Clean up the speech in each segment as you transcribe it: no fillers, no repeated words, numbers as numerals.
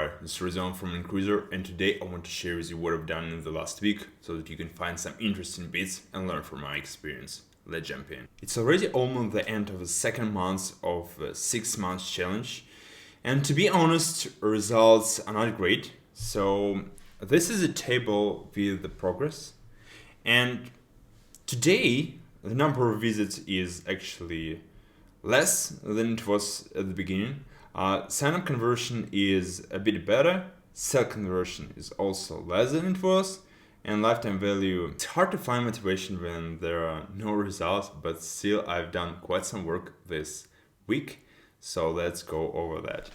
Hi, this is Rizwan from Incruiser, and today I want to share with you what I've done in the last week so that you can find some interesting bits and learn from my experience. Let's jump in. It's already almost the end of the second month of the 6 months challenge, and to be honest, results are not great. So this is a table with the progress, and today the number of visits is actually less than it was at the beginning. Sign-up conversion is a bit better, sell conversion is also less than it was, and lifetime value, it's hard to find motivation when there are no results, but still I've done quite some work this week, so let's go over that.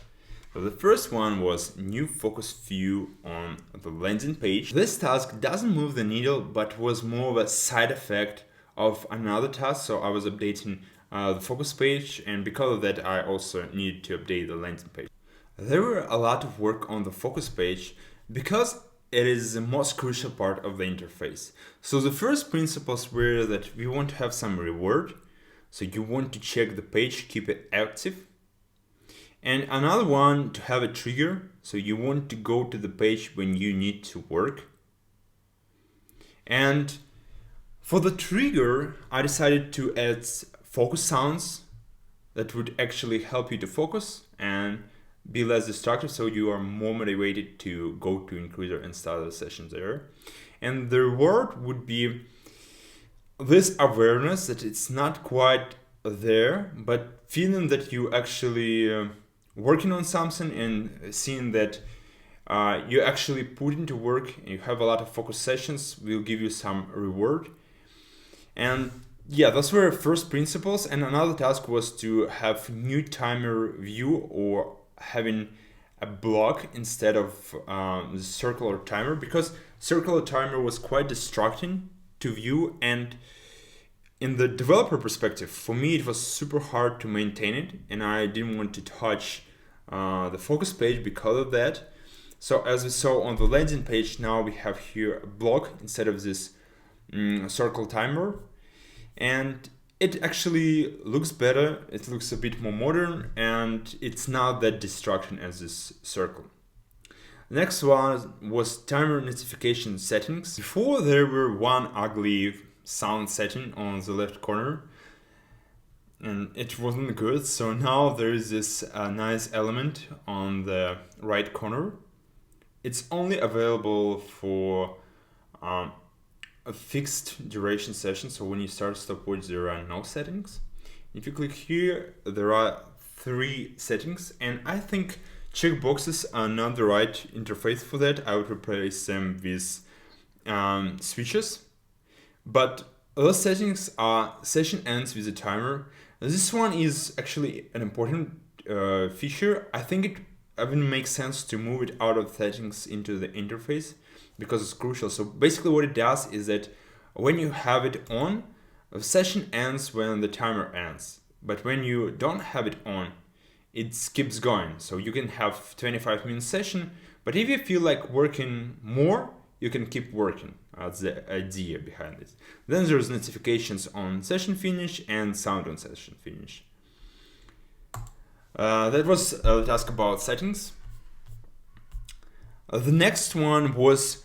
So the first one was new focus view on the landing page. This task doesn't move the needle, but was more of a side effect of another task, so I was updating the focus page, and because of that I also needed to update the landing page. There were a lot of work on the focus page because it is the most crucial part of the interface. So the first principles were that we want to have some reward, so you want to check the page, keep it active. And another one, to have a trigger, so you want to go to the page when you need to work. And for the trigger, I decided to add focus sounds that would actually help you to focus and be less distracted, so you are more motivated to go to Incruiser and start the session there. And the reward would be this awareness that it's not quite there, but feeling that you actually working on something and seeing that you actually put into work and you have a lot of focus sessions will give you some reward. And yeah, those were first principles. And another task was to have new timer view, or having a block instead of the circular timer, because circular timer was quite distracting to view, and in the developer perspective, for me it was super hard to maintain it, and I didn't want to touch the focus page because of that. So as we saw on the landing page, now we have here a block instead of this circle timer, and it actually looks better, it looks a bit more modern, and it's not that distracting as this circle. The next one was timer notification settings. Before there were one ugly sound setting on the left corner, and it wasn't good, so now there is this nice element on the right corner. It's only available for a fixed duration session, so when you start stopwatch there are no settings. If you click here, there are 3 settings, and I think checkboxes are not the right interface for that. I would replace them with switches. But those settings are session ends with a timer. This one is actually an important feature. I think it even makes sense to move it out of settings into the interface because it's crucial. So basically what it does is that when you have it on, the session ends when the timer ends. But when you don't have it on, it keeps going. So you can have 25-minute session, but if you feel like working more, you can keep working. That's the idea behind it. Then there's notifications on session finish and sound on session finish. That was a task about settings. The next one was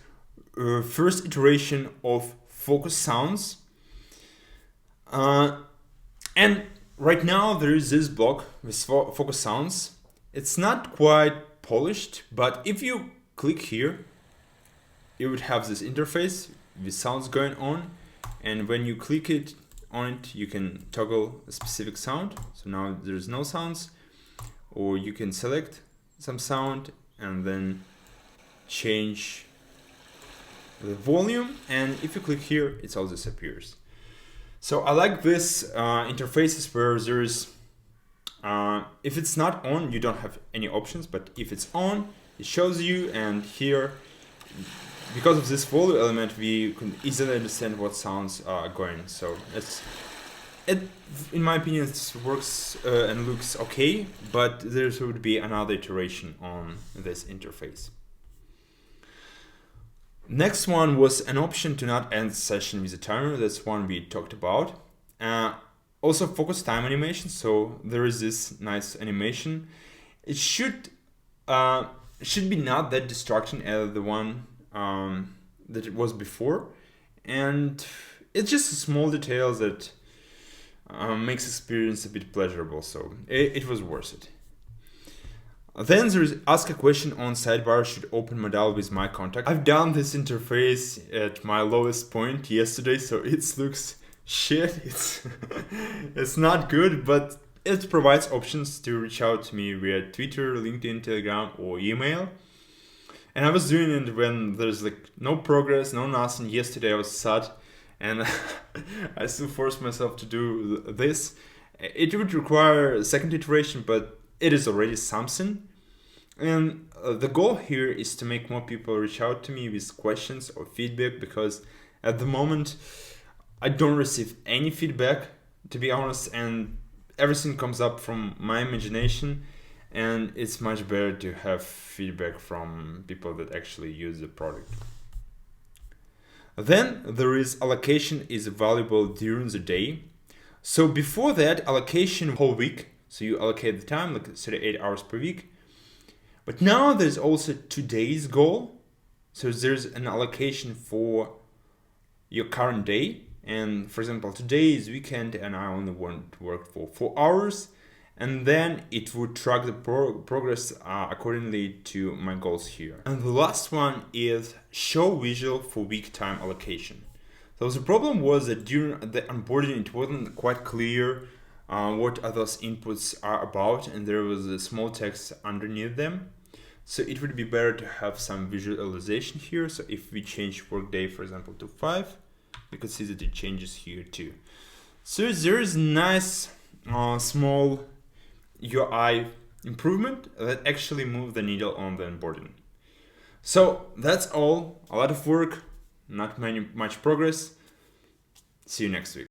first iteration of focus sounds. And right now there is this block with focus sounds. It's not quite polished, but if you click here, you would have this interface with sounds going on, and when you click it on it, you can toggle a specific sound. So now there's no sounds, or you can select some sound and then change the volume, and if you click here, it all disappears. So I like this interfaces where there's if it's not on, you don't have any options, but if it's on, it shows you, and here, because of this volume element, we can easily understand what sounds are going. So in my opinion, it works and looks okay, but there would be another iteration on this interface. Next one was an option to not end session with a timer. That's one we talked about. Also focus time animation. So there is this nice animation. It should should be not that distracting as the one that it was before, and it's just small details that makes experience a bit pleasurable, so it was worth it. Then there is ask a question on sidebar should open modal with my contact. I've done this interface at my lowest point yesterday, so it looks shit. It's not good, but it provides options to reach out to me via Twitter, LinkedIn, Telegram, or email. And I was doing it when there's like no progress, no nothing. Yesterday I was sad, and I still forced myself to do this. It would require a second iteration, but it is already something. And the goal here is to make more people reach out to me with questions or feedback, because at the moment I don't receive any feedback, to be honest, and everything comes up from my imagination, and it's much better to have feedback from people that actually use the product. Then there is allocation is valuable during the day. So before that, allocation whole week, so you allocate the time like 38 hours per week. But now there's also today's goal. So there's an allocation for your current day. And for example, today is weekend and I only want to work for 4 hours. And then it would track the progress accordingly to my goals here. And the last one is show visual for week time allocation. So the problem was that during the onboarding, it wasn't quite clear what those inputs are about, and there was a small text underneath them. So it would be better to have some visualization here. So if we change workday, for example, to 5, you can see that it changes here too. So there is nice small UI improvement that actually moved the needle on the onboarding. So that's all. A lot of work, not much progress. See you next week.